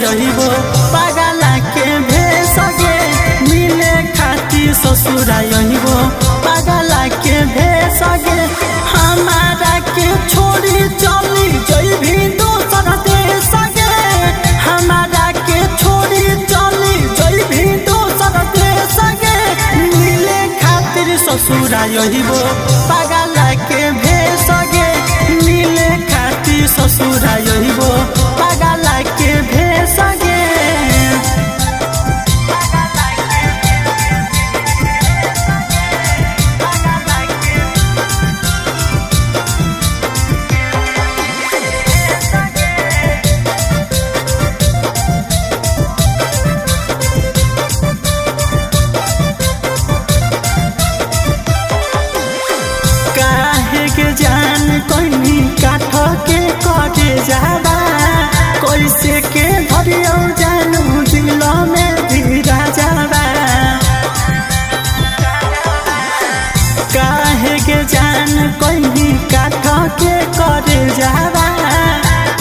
यहीबो पागला के भेसगे मिले खातिर ससुरा यहीबो पागला के भेसगे हमारा के छोड़ी चली जइभी दोसर देश गे हमारा के छोड़ी चली जइभी दोसर देश गे मिले खातिर ससुरा यहीबो पागला के भेसगे मिले खातिर ससुरा यहीबो पागला के भेसगे जान कोई काठ के कटे जाबा कैसे के धरियो जानू दिल में धीरा जाबा काहे के जान कोई काठ के कटे जाबा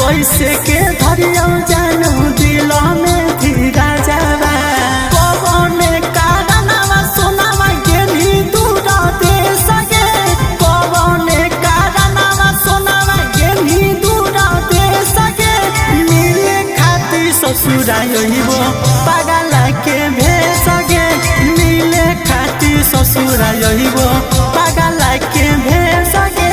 कैसे के धरियो जानू दिल में धीरा जाबा ससुरा यहीबो पागला के भेसगे मिले खातिर ससुरा यहीबो पागला के भेसगे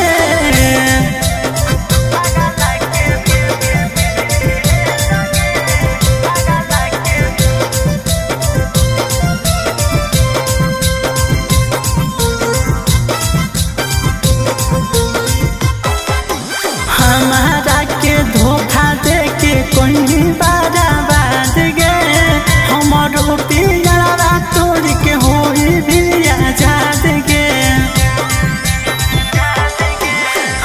हमारा के धोखा दे के कोई बारा बात गे हमारो पियारा तोड़ के होई भी आजाद गे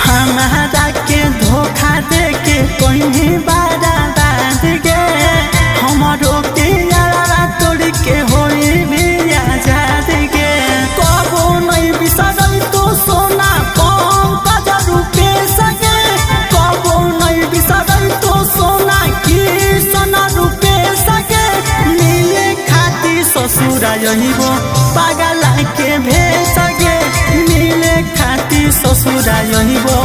हमारा के धोखा दे के कोई बारा बात गे हमारो पियारा तोड़ के होई भी आजाद गे कबो नहीं बिसरल तो सोना कौन कदर रुपे सगे कबो नहीं बिसरल तो सोना की सोना रुपे सगे मिले खातिर ससुरा यहीबो पागला के भेसगे मिले खातिर ससुरा यहीबो